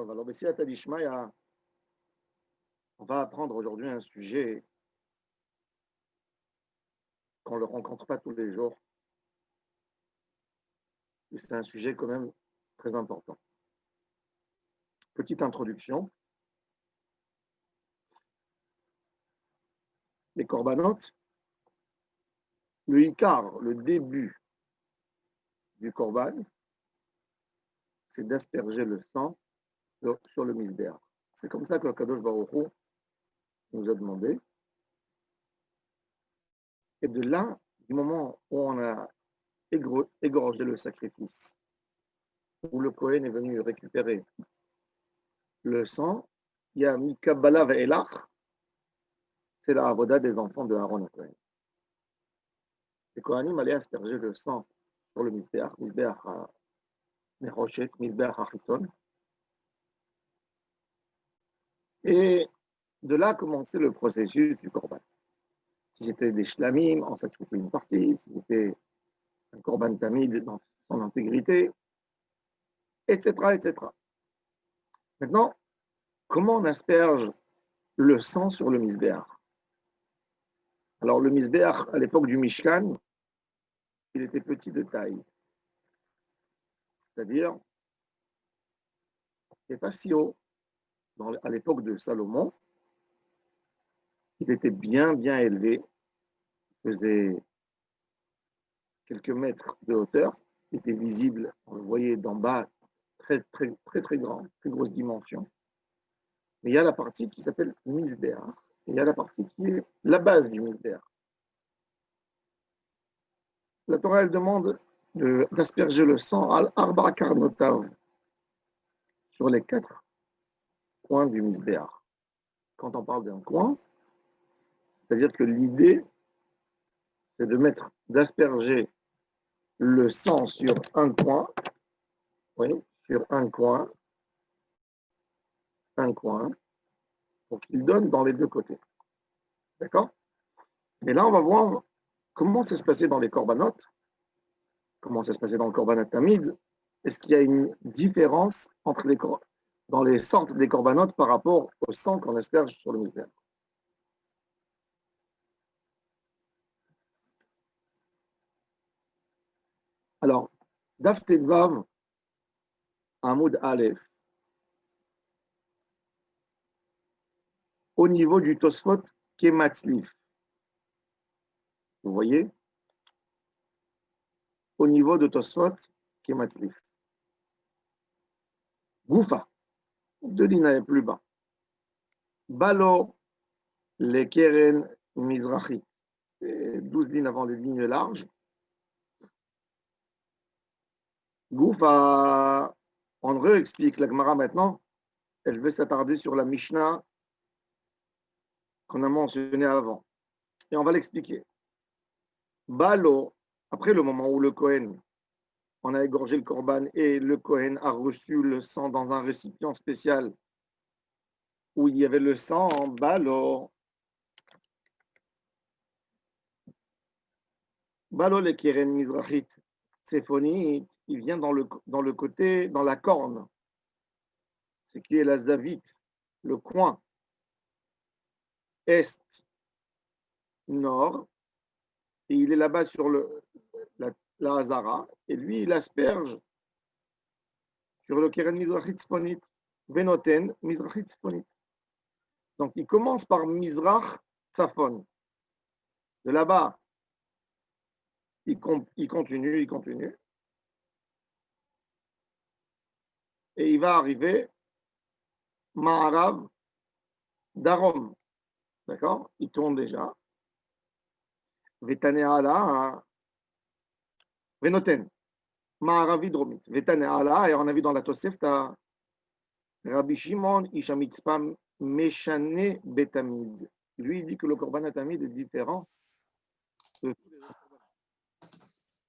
Tov. Alors, Bessiat Adishmaya, on va apprendre aujourd'hui un sujet qu'on ne le rencontre pas tous les jours. Et c'est un sujet quand même très important. Petite introduction. Les corbanotes, le Icar, le début du corban, c'est d'asperger le sang sur le misbéach. C'est comme ça que le Kadosh Baruch Hu nous a demandé. Et de là, du moment où on a égorgé le sacrifice, où le Kohen est venu récupérer le sang, il y a Mikabala Ve'elach, c'est la avoda des enfants de Aaron et Kohen. Les Kohanim allaient asperger le sang sur le misbéach Nechoshet, misbéach Achitzon. Et de là commençait le processus du korban. Si c'était des shlamim, on sacrifiait une partie. Si c'était un korban tamid dans son intégrité, etc., etc. Maintenant, comment on asperge le sang sur le misbéach? Alors, le misbéach, à l'époque du Mishkan, il était petit de taille. C'est-à-dire, il n'était pas si haut. À l'époque de Salomon, il était bien élevé. Il faisait quelques mètres de hauteur. Il était visible, on le voyait d'en bas, très grand, très grosse dimension. Mais il y a la partie qui s'appelle misbéach. Il y a la partie qui est la base du misbéach. La Torah, elle demande d'asperger le sang al-arba karnotav sur les 4 coins du misbéach. Quand on parle d'un coin, c'est-à-dire que l'idée, c'est d'asperger le sang sur un coin, oui, sur un coin, pour qu'il donne dans les 2 côtés. D'accord? Et là, on va voir comment ça se passait dans les corbanotes, comment ça se passait dans le korbanot tamid. Est-ce qu'il y a une différence entre dans les sortes des corbanotes par rapport au sang qu'on asperge sur le misbéach? Alors, Daf Tedvav, Amoud Aleph, au niveau du Tosfot Kematzlif. Vous voyez? Au niveau de Tosfot Kematzlif. Goufa, 2 lignes plus bas. Balo, les Keren Mizrahi, 12 lignes avant les lignes larges. Goufa, on réexplique la Gemara maintenant. Elle veut s'attarder sur la Mishnah qu'on a mentionnée avant. Et on va l'expliquer. Balo, après le moment où le Kohen, on a égorgé le korban et le Kohen a reçu le sang dans un récipient spécial où il y avait le sang en Balo. Balo le Keren Mizrachit Tsefonit, il vient dans le côté, dans la corne, ce qui est la Zavit, le coin est-nord, et il est là-bas sur la Hazara, et lui, il asperge sur le Keren Mizrachit Sponit, Venoten Mizrachit Sponit. Donc, il commence par Mizrach Tsafon. De là-bas, il continue, et il va arriver Ma'arav Darom. D'accord? Il tourne déjà. Vetaneala, Venoten. Ma'aravi Dromit. Vetaneala, et on a vu dans la Tosefta, Rabbi Shimon Ishamitzpam Meshane Betamid. Lui, il dit que le Korban Tamid est différent de tous les autres.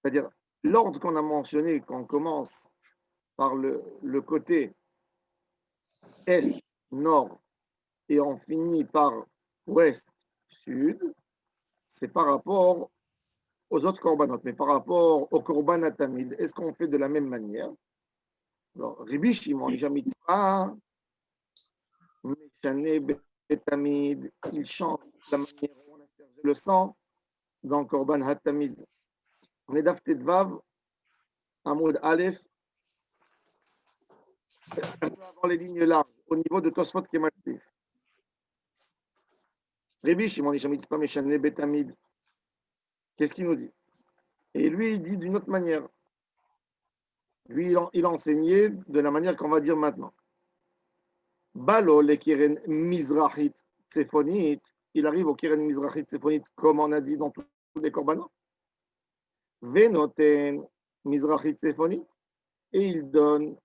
C'est-à-dire, l'ordre qu'on a mentionné, qu'on commence par le côté est, nord, et on finit par ouest, sud, c'est par rapport aux autres korbanot. Mais par rapport au korban tamid, est-ce qu'on fait de la même manière? Alors, Rabbi Shimon, Isha Mitzvah, Meshane Betamid, il change la manière où on asperge le sang dans Korban Hatamid. On est Daf Tedvav, Amoud Aleph, un peu avant les lignes larges, au niveau de Tosfot Kematzif. Rabbi Shimon, Isha Mitzvah, Meshane Betamid. Qu'est-ce qu'il nous dit? Et lui, il dit d'une autre manière. Lui, il enseignait de la manière qu'on va dire maintenant. Balo, le Kiren Mizrachit Tsefonit, il arrive au Kiren Mizrachit Tsefonit, comme on a dit dans tous les korbanot. Venoten Mizrachit Tsefonit, et il donne,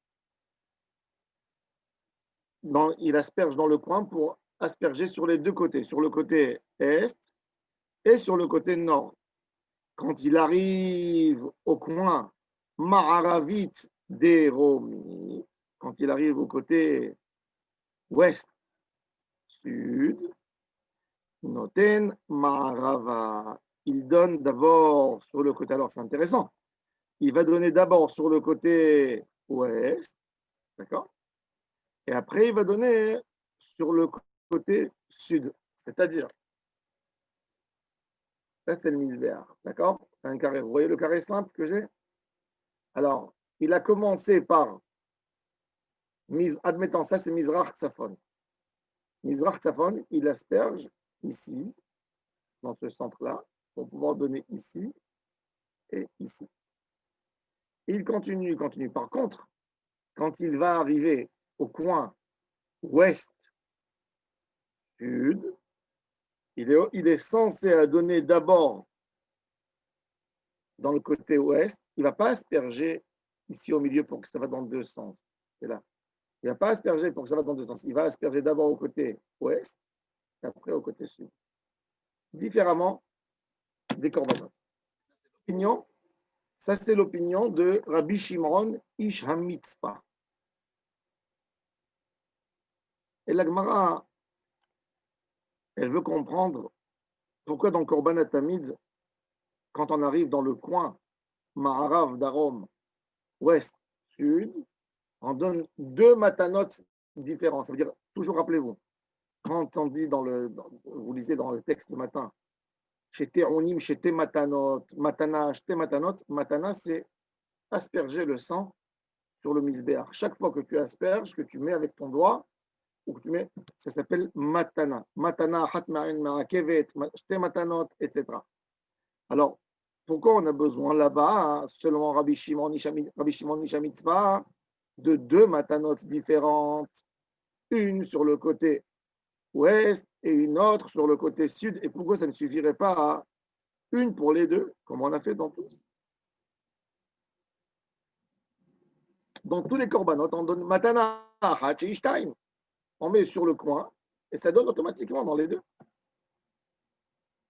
il asperge dans le coin pour asperger sur les deux côtés, sur le côté est et sur le côté nord. Quand il arrive au coin Ma'aravit d'Eromi, quand il arrive au côté ouest, sud, Noten Ma'arava. Il donne d'abord sur le côté, alors c'est intéressant, il va donner d'abord sur le côté ouest, d'accord? Et après il va donner sur le côté sud, c'est-à-dire, ça c'est le misbéach, d'accord? C'est un carré. Vous voyez le carré simple que j'ai? Alors, il a commencé par, admettons, ça c'est Mizrach Tzafon. Mizrach Tzafon, il asperge ici, dans ce centre-là, pour pouvoir donner ici et ici. Et il continue, il continue. Par contre, quand il va arriver au coin ouest-sud, il est censé donner d'abord dans le côté ouest. Il ne va pas asperger ici au milieu pour que ça va dans deux sens. C'est là. Il ne va pas asperger pour que ça va dans deux sens. Il va asperger d'abord au côté ouest et après au côté sud. Différemment des korbanot. Ça, c'est l'opinion de Rabbi Shimon Ish HaMitzpah. Et la Gemara, elle veut comprendre pourquoi dans Korban Hatamid, quand on arrive dans le coin Maharav d'Arom, ouest, sud, on donne deux matanotes différents. Ça veut dire, toujours rappelez-vous, quand on dit vous lisez dans le texte le matin, chez Teronim, chez Matanot, Matana, chez Matanot, Matana, c'est asperger le sang sur le misbéach. Chaque fois que tu asperges, que tu mets avec ton doigt, ou que tu mets, ça s'appelle Matana. Matana, Hatmarin, Marakevet, chez Matanot, etc. Alors, pourquoi on a besoin là-bas, selon Rabbi Shimon Mitzvah, de deux matanotes différentes, une sur le côté ouest et une autre sur le côté sud, et pourquoi ça ne suffirait pas à une pour les deux, comme on a fait dans tous? Dans tous les corbanotes, on donne matana hachishtaim, on met sur le coin, et ça donne automatiquement dans les deux.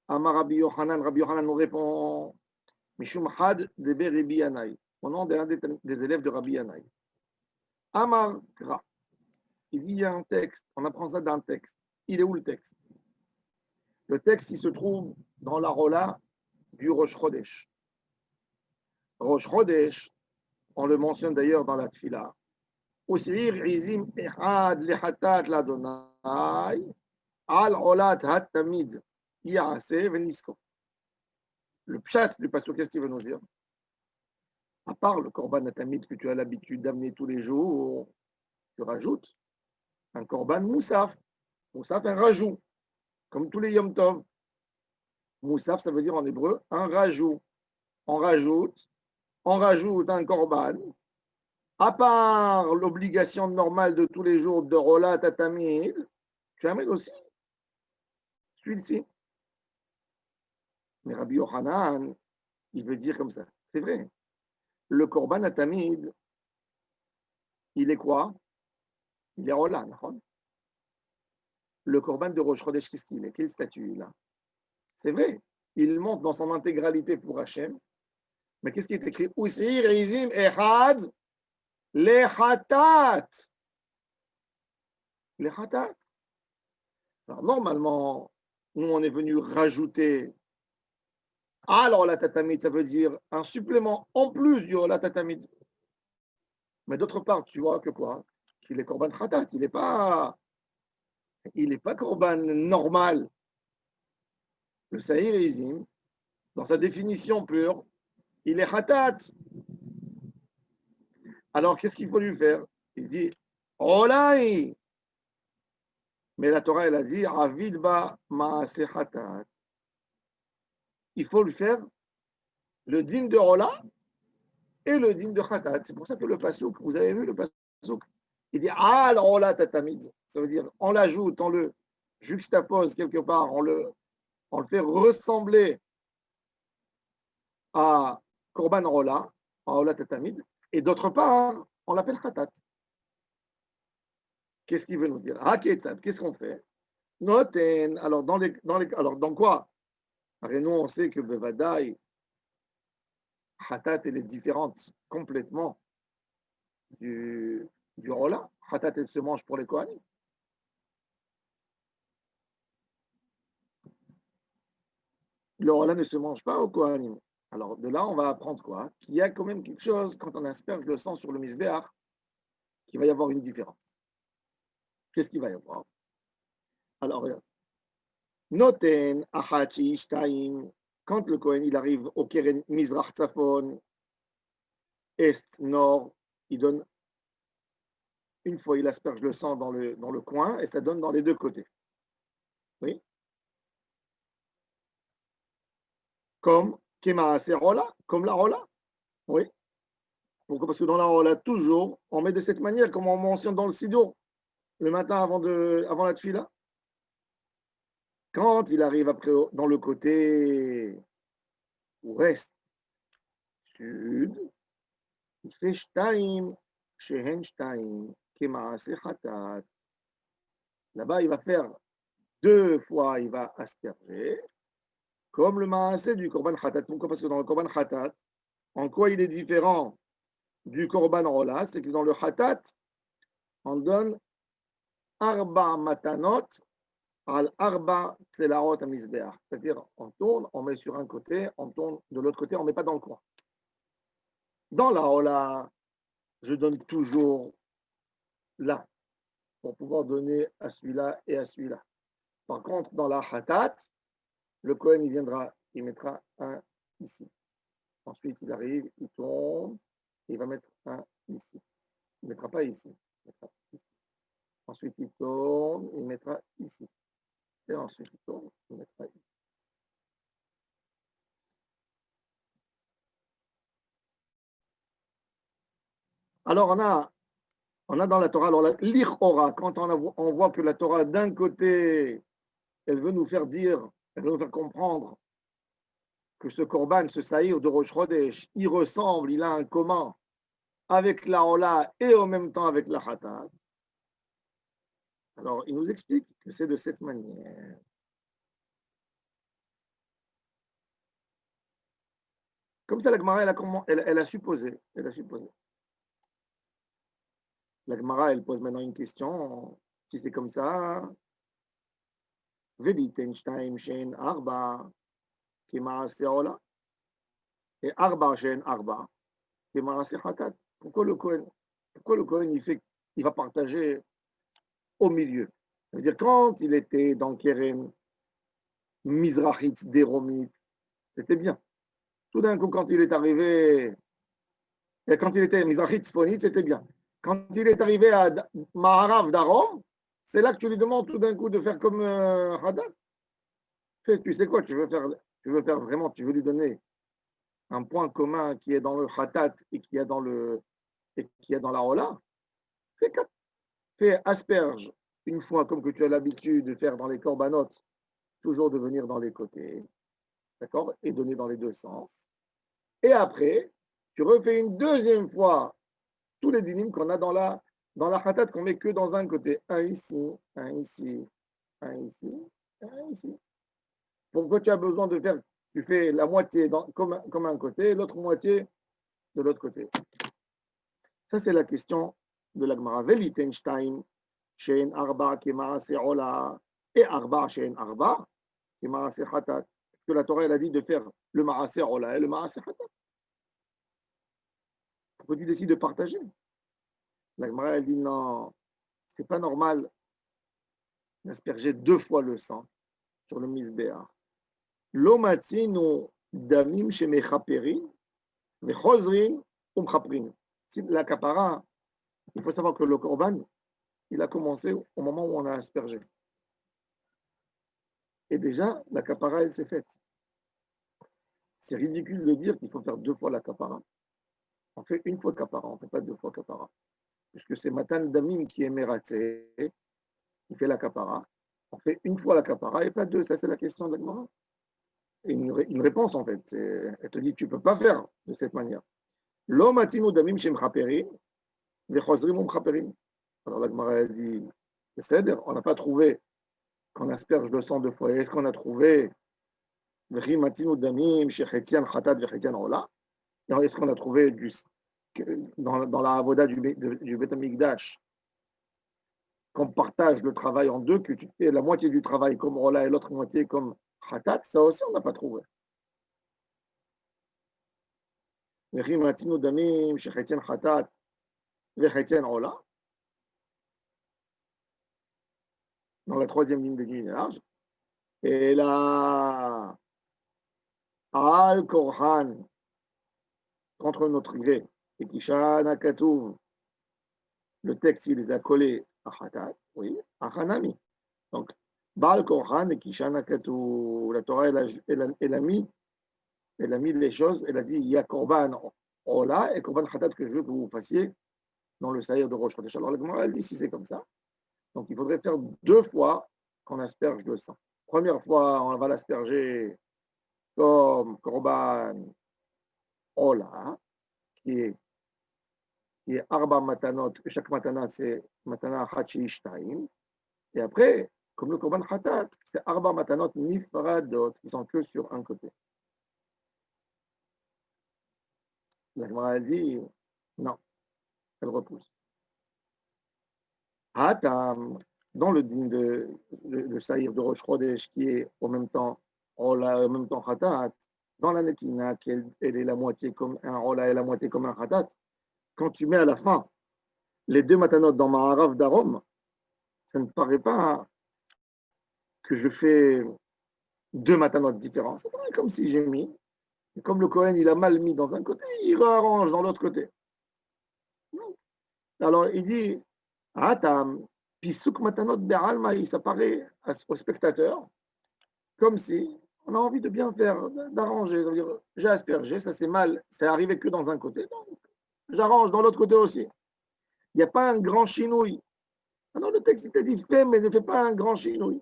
Amar Rabbi Yochanan nous répond Mishum Had Debe Rabbi Yanai, au nom d'un des élèves de Rabbi Yanai. Amar Kra, il dit il y a un texte, on apprend ça d'un texte. Il est où le texte? Le texte, il se trouve dans la Rola du Rosh Chodesh. Rosh Chodesh, on le mentionne d'ailleurs dans la Tfila. Usir izim ehad lehatat ladonai al olat hatamid yase venisko. Le pshat du pasuk, qu'est-ce qu'il veut nous dire? À part le korban hatamid que tu as l'habitude d'amener tous les jours, tu rajoutes un korban moussaf. Moussaf, un rajout, comme tous les Yom Tov. Moussaf, ça veut dire en hébreu un rajout. On rajoute un korban. À part l'obligation normale de tous les jours de Rolat Tatamid, tu amènes aussi celui-ci. Mais Rabbi Yochanan, il veut dire comme ça. C'est vrai. Le korban Atamid, il est quoi? Il est Rolat. Le korban de Rosh Chodesh, qu'est-ce qu'il est? Quel statut il a? C'est vrai. Il monte dans son intégralité pour Hachem. Mais qu'est-ce qui est écrit? Usir izim echad lechatat. Lechatat. Alors, normalement, nous, on est venu rajouter alors la tatamid, ça veut dire un supplément en plus du la tatamid. Mais d'autre part, tu vois que quoi? Qu'il est korban khatat, il est pas korban normal. Le Sahir Izim, dans sa définition pure, il est khatat. Alors, qu'est-ce qu'il faut lui faire? Il dit, Olai. Mais la Torah, elle a dit, Avid ba maase khatat. Il faut lui faire le din de Ola et le din de khatat. C'est pour ça que le pasouk, vous avez vu le pasouk, il dit, Al Ola tatamid. Ça veut dire, on l'ajoute, on le juxtapose quelque part, on le fait ressembler à Korban Ola, à Ola tatamid. Et d'autre part, on l'appelle khatat. Qu'est-ce qu'il veut nous dire? Qu'est-ce qu'on fait? Noten, alors alors dans quoi? Nous, on sait que Bevadaï, Khatat, elle est différente complètement du, du Rola. Khatat, elle se mange pour les Kohanim. Le Rola ne se mange pas aux Kohanim. Alors de là, on va apprendre quoi? Qu'il y a quand même quelque chose, quand on asperge le sang sur le Misbéach, qu'il va y avoir une différence. Qu'est-ce qu'il va y avoir? Alors, Noten, Ahachi, Shtaim, quand le Kohen il arrive au Keren Mizrach Tzafon, Est, Nord, il donne une fois, il asperge le sang dans le coin et ça donne dans les deux côtés. Oui. Comme Kemaase Rola, comme la Rola. Oui. Pourquoi? Parce que dans la Rola, toujours, on met de cette manière, comme on mentionne dans le Sido, le matin avant la Tfila. Quand il arrive après dans le côté ouest, sud, il fait Shtaim, Shehen Shtaim, Kemaase Khatat. Là-bas, il va faire 2 fois, il va asperger, comme le maasé du Korban Khatat. Pourquoi? Parce que dans le Korban Khatat, en quoi il est différent du Korban Rola? C'est que dans le Khatat, on donne Arba Matanot al Arba Tselarot Amizbeach. C'est-à-dire, on tourne, on met sur un côté, on tourne de l'autre côté, on ne met pas dans le coin. Dans la Rola, je donne toujours là, pour pouvoir donner à celui-là et à celui-là. Par contre, dans la Khatat, le Kohen, il viendra, il mettra un ici. Ensuite, il arrive, il tourne, il va mettre un ici. Il ne mettra pas ici. Il mettra ici. Ensuite, il tourne, il mettra ici. Et ensuite, il tourne, il mettra ici. Alors, on a dans la Torah, alors l'Ichora, quand on voit que la Torah, d'un côté, elle veut nous faire dire, elle veut nous faire comprendre que ce Korban, ce Saïr de Rosh Chodesh, il ressemble, il a un commun avec la Ola et en même temps avec la Khatat. Alors, il nous explique que c'est de cette manière. Comme ça, la Gemara, elle a supposé. Elle a supposé. La Gemara, elle pose maintenant une question. Si c'est comme ça, Veditenstein, Shen, Arba, Kemaase Ola, et Arba, Shen, Arba, Kemaase Hatat. Pourquoi le Kohen il va partager au milieu? Ça veut dire, quand il était dans Keren, Mizrachit, Deromit, c'était bien. Tout d'un coup, quand il est arrivé, et quand il était Mizrachit, Sponit, c'était bien. Quand il est arrivé à Maharav d'Arom, c'est là que tu lui demandes tout d'un coup de faire comme Hadad. Tu sais quoi, tu veux faire vraiment, tu veux lui donner un point commun qui est dans le Khatat et qui est dans la Rola. Fais asperge une fois, comme que tu as l'habitude de faire dans les corbanotes, toujours de venir dans les côtés, d'accord, et donner dans les deux sens. Et après, tu refais une deuxième fois tous les dynimes qu'on a dans la khatat qu'on met que dans un côté. Un ici, un ici, un ici, un ici. Pourquoi tu as besoin de faire, tu fais la moitié comme un côté, l'autre moitié de l'autre côté. Ça, c'est la question de la Gemara. Velitenstein, Shein Arba, Kemaase Ola, et Arba, Shein Arba, Kemaase Khatat. Parce que la Torah, elle a dit de faire le Maase Ola et le Maase Khatat. Pourquoi tu décides de partager? La Gemara, elle dit non, c'est pas normal d'asperger 2 fois le sang sur le misbéach. Lo matzinu damim shemechaperin vechozrin umchaprin. Si la kapara, il faut savoir que le korban, il a commencé au moment où on a aspergé. Et déjà, la kapara, elle s'est faite. C'est ridicule de dire qu'il faut faire 2 fois la kapara. On fait 1 fois kapara, on ne fait pas 2 fois kapara. Puisque c'est Matan Damim qui est mératsé, il fait la kapara. On fait 1 fois la kapara et pas 2. Ça, c'est la question de la Gemara. Et une réponse, en fait. Elle te dit, tu ne peux pas faire de cette manière. Lo matinu damim shem chaperim, vechozrim umchaperim. Alors la Gemara, elle dit, c'est-à-dire, on n'a pas trouvé qu'on asperge le sang 2 fois. Est-ce qu'on a trouvé Vechi matinu damim shechetzian chatat vechetian ola? Est-ce qu'on a trouvé dans la avoda du Beth Amikdash qu'on partage le travail en deux, que tu fais la moitié du travail comme Ola et l'autre moitié comme Khatat? Ça aussi, on n'a pas trouvé. Vechi matinu damim shechetzian chatat vechetian ola. Dans la troisième ligne de lignage. Et là, Al Korhan, contre notre gré, et Kishana Katouv, le texte, il les a collés à Hatat, oui, à Hanami. Donc, Baal Korhan et Kishana Katouv, la Torah, elle a mis les choses, elle a dit, il y a Korban Ola et Korban Hatat que je veux que vous fassiez dans le Saïr de Rosh Chodesh. Alors, la Gemara, elle dit, si c'est comme ça, donc il faudrait faire 2 fois qu'on asperge le sang. Première fois, on va l'asperger comme Korban Ola, qui est Arba Matanot, chaque matana c'est Matana Hachi Ishtaim. Et après, comme le Korban Hatat, c'est Arba Matanot Nifradot, qui sont que sur un côté. La Gemara dit non, elle repousse. Hatam, dans le din de Saïr de Rosh Chodesh, qui est en même temps Ola, en même temps Hatat, dans la Netina, elle est la moitié comme un Ola et la moitié comme un Hatat, quand tu mets à la fin les 2 matanot dans ma harav d'arom, ça ne paraît pas que je fais 2 matanot différents. Ça paraît comme si j'ai mis, et comme le Kohen il a mal mis dans un côté, il réarrange dans l'autre côté. Alors il dit, Atam, Pisuk matanot be'alma, ça paraît au spectateur comme si on a envie de bien faire, d'arranger. J'ai aspergé, ça c'est mal, c'est arrivé que dans un côté, donc j'arrange dans l'autre côté aussi. Il n'y a pas un grand chinouille. Alors le texte il te dit fais, mais ne fais pas un grand chinouille.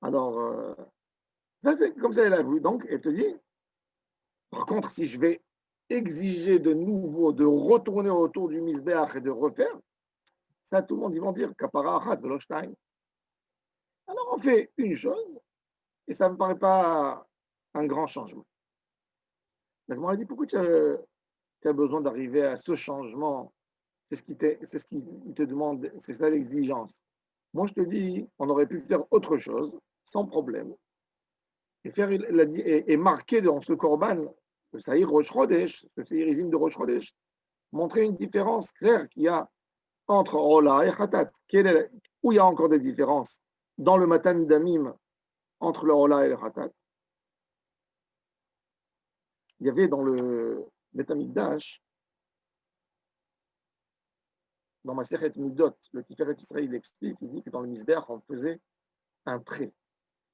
Alors, ça c'est comme ça elle a vu. Donc, elle te dit, par contre, si je vais exiger de nouveau de retourner autour du misbeach et de refaire, ça tout le monde ils vont dire kapara achat veloshtaim. Alors on fait une chose et ça ne me paraît pas un grand changement. Donc on m'a dit pourquoi tu as besoin d'arriver à ce changement? C'est ce qu'il te demande, c'est ça l'exigence. Moi je te dis, on aurait pu faire autre chose sans problème et faire et marquer dans ce korban le Saïr Rosh Chodesh, ce Saïrizim de Rosh Chodesh, montrer une différence claire qu'il y a entre Ola et Khatat. Où il y a encore des différences dans le Matan Damim entre le Ola et le Khatat. Il y avait dans le Beth Amikdash, dans ma Sechet Midot, le Tiferet Israël il explique, il dit que dans le Misbéach, on faisait un trait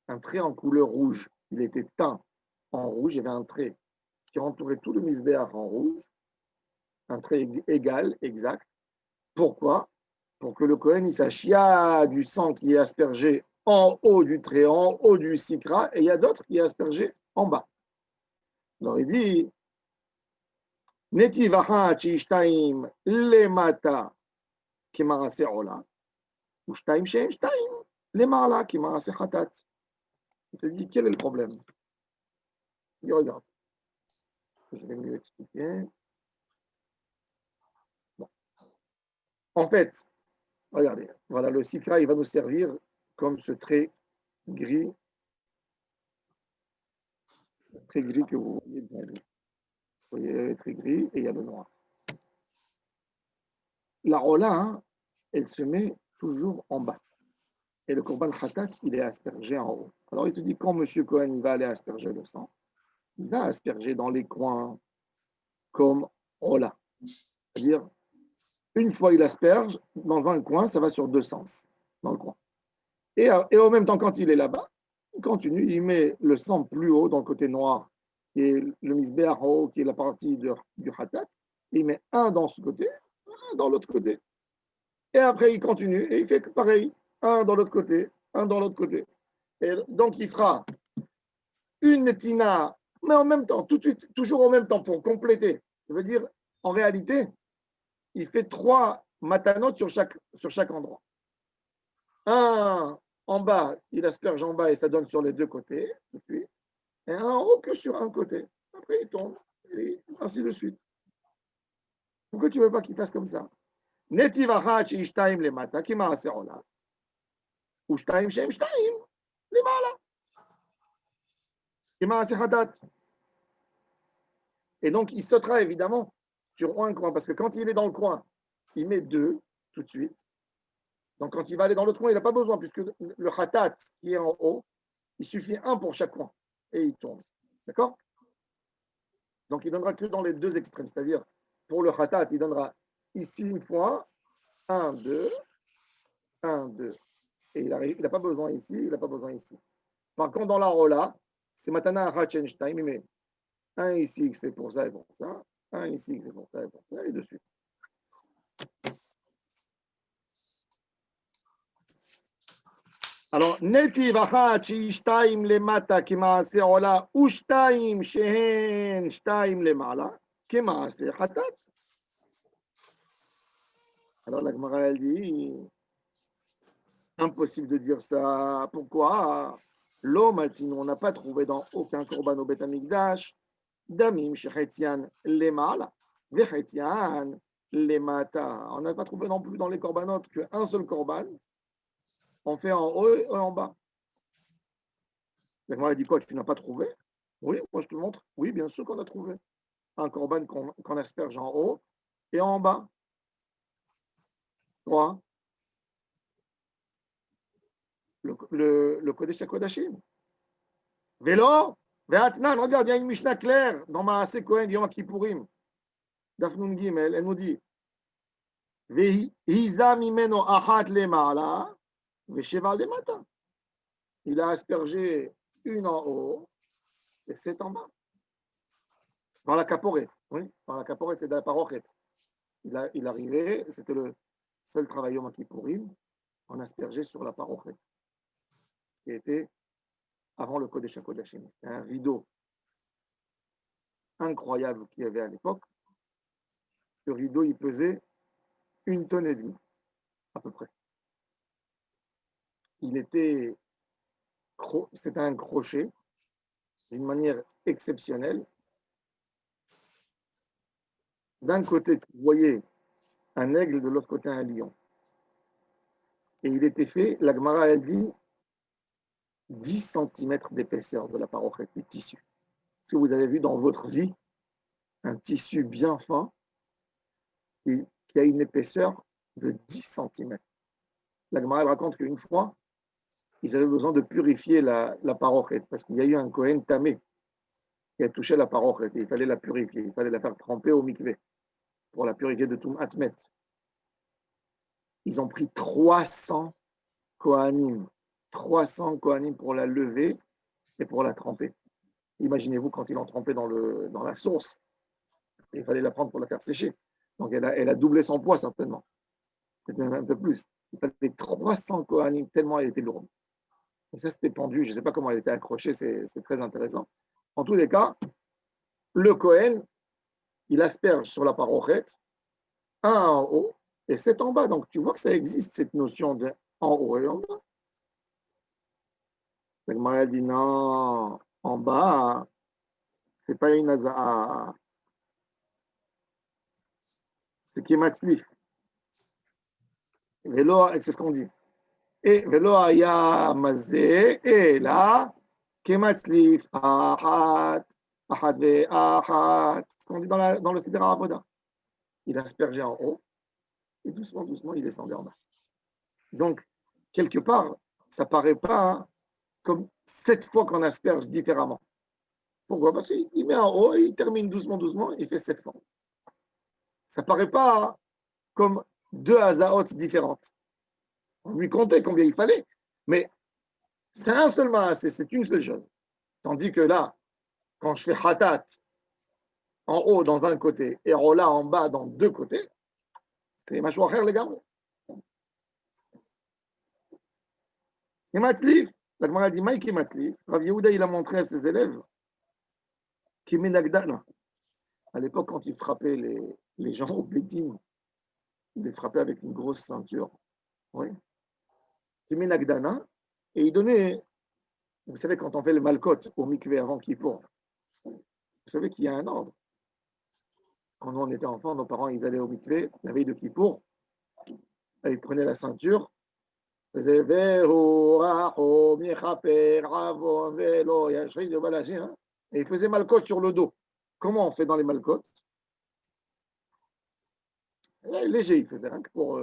en couleur rouge. Il était teint en rouge, il y avait un trait qui entourait tout le Misbéach en rouge, un trait égal, exact. Pourquoi? Pour que le Kohen, il sache, il y a du sang qui est aspergé en haut du trait, en haut du sikra, et il y a d'autres qui est aspergé en bas. Alors il dit, Netivaha chishtaim lemata kimarase ola, ou shtaim shem shtaim lemala kimarase khatat. Il te dit, quel est le problème? Il regarde. Je vais mieux expliquer. Bon. En fait, regardez, voilà, le sikra, il va nous servir comme ce trait gris que vous voyez bien. Vous voyez, très gris, et il y a le noir. la rola, hein, elle se met toujours en bas. Et le korban khatat, il est aspergé en haut. Alors il te dit, quand M. Cohen va aller asperger le sang, il va asperger dans les coins comme rola. C'est-à-dire, une fois il asperge, dans un coin, ça va sur deux sens, dans le coin. Et en même temps, quand il est là-bas, il continue, il met le sang plus haut, dans le côté noir, qui est le misbéach en haut, qui est la partie du khatat, et il met un dans ce côté, un dans l'autre côté. Et après, il continue, et il fait pareil, un dans l'autre côté, un dans l'autre côté. Et donc, il fera une netina, mais en même temps, tout de suite, toujours en même temps, pour compléter. Ça veut dire, en réalité, il fait 3 matanotes sur chaque endroit. Un en bas, il asperge en bas et ça donne sur les deux côtés, tout de suite. Et un en haut que sur un côté. Après, il tombe, et ainsi de suite. Pourquoi tu ne veux pas qu'il fasse comme ça? Netiv achat sheishtaim lemata, ki ma'aseh olah. Ushtaim shem shtaim lemala. Ki ma'aseh hadat. Et donc, il sautera évidemment sur un coin, parce que quand il est dans le coin, il met 2 tout de suite. Donc, quand il va aller dans l'autre coin, il n'a pas besoin, puisque le khatat qui est en haut, il suffit un pour chaque coin. Et il tombe. D'accord? Donc, il donnera que dans les deux extrêmes. C'est-à-dire, pour le khatat, il donnera ici une fois, 1, 2, 1, 2. Et il n'a pas besoin ici, il n'a pas besoin ici. Par contre, dans la rola, c'est matana Hachenstein, il met un ici, c'est pour ça et pour ça. Un ici, c'est pour ça et pour ça, et de suite. Alors, netiv achat sheishtaim lemata kemaaseh ola ushtaim shehen shtaim lemala kemaaseh hatat. Alors la Gemara elle dit impossible de dire ça. Pourquoi? L'homme on n'a pas trouvé dans aucun korban au Bet Amikdash damim shechetzian lemala vechetzian lemata. On n'a pas trouvé non plus dans les corbanotes qu'un seul korban on fait en haut et en bas. La Gemara dit quoi? Tu n'as pas trouvé? Oui, moi je te montre. Oui, bien sûr qu'on a trouvé. Un korban qu'on asperge en haut et en bas. 3. Le Kodesh HaKodashim. Vélo, Ve'atnan, regarde, il y a une Mishnah claire dans Maaseh Kohen Yom Kippourim. Dafnun Gimel, elle nous dit Ve'iza mimeno achat lema'ala, ve'sheva lemata. Il a aspergé une en haut et 7 en bas. Dans la caporette. Oui, dans la caporette, c'est dans la parochette. Il arrivait, c'était le seul travail Yom Kippourim, on aspergeait sur la parochette, qui était avant le Kodesh HaKodashim. C'était un rideau incroyable qu'il y avait à l'époque. Ce rideau, il pesait 1,5 tonnes, à peu près. C'était un crochet d'une manière exceptionnelle. D'un côté, tu voyais un aigle, de l'autre côté, un lion. Et il était fait, la Gemara, elle dit, 10 centimètres d'épaisseur de la parochette du tissu. Est-ce que vous avez vu dans votre vie un tissu bien fin qui a une épaisseur de 10 centimètres? La Gemara, elle raconte qu'une fois, ils avaient besoin de purifier la parochette parce qu'il y a eu un Kohen tamé qui a touché la parochette. Il fallait la purifier, il fallait la faire tremper au mikvé pour la purifier de tout Atmet. Ils ont pris 300 Kohanim. 300 Kohanim pour la lever et pour la tremper. Imaginez-vous quand ils l'ont trempée dans la source. Il fallait la prendre pour la faire sécher. Donc elle a doublé son poids certainement. Peut-être même un peu plus. Il fallait 300 Kohanim tellement elle était lourde. Et ça, c'était pendu. Je ne sais pas comment elle était accrochée. C'est très intéressant. En tous les cas, le Kohen, il asperge sur la parochette, un en haut et 7 en bas. Donc, tu vois que ça existe, cette notion de en haut et en bas. Le Gemara dit non, en bas, c'est pas une azaa, c'est kimatzlif. Vélo, c'est ce qu'on dit. Et vélo aya mazé, et là, kimatzlif, ahat, ahat ve ahat. C'est ce qu'on dit dans le Sidra Avoda. Il aspergeait en haut et doucement, doucement, il descendait en bas. Donc, quelque part, ça ne paraît pas comme 7 fois qu'on asperge différemment. Pourquoi? Parce qu'il met en haut, et il termine doucement, doucement, il fait 7 fois. Ça ne paraît pas comme 2 hazaot différentes. On lui comptait combien il fallait, mais c'est un seul maassé, c'est une seule chose. Tandis que là, quand je fais hatat en haut dans un côté et rola en bas dans 2 côtés, c'est mâchoire les gars. Et Matzlif, la Gemara dit Maïki Matzlif, Rav Yehuda il a montré à ses élèves qui Menagdana. À l'époque, quand il frappait les gens au Bédine, il les frappait avec une grosse ceinture. Oui. Qui Menagdana, et il donnait, vous savez, quand on fait le malkot au mikvé avant Kippour, vous savez qu'il y a un ordre. Quand nous, on était enfants, nos parents, ils allaient au mikvé, la veille de Kippour, ils prenaient la ceinture, ils faisaient et ils faisaient malkot sur le dos. Comment on fait dans les malkot? Léger, ils faisaient rien que pour.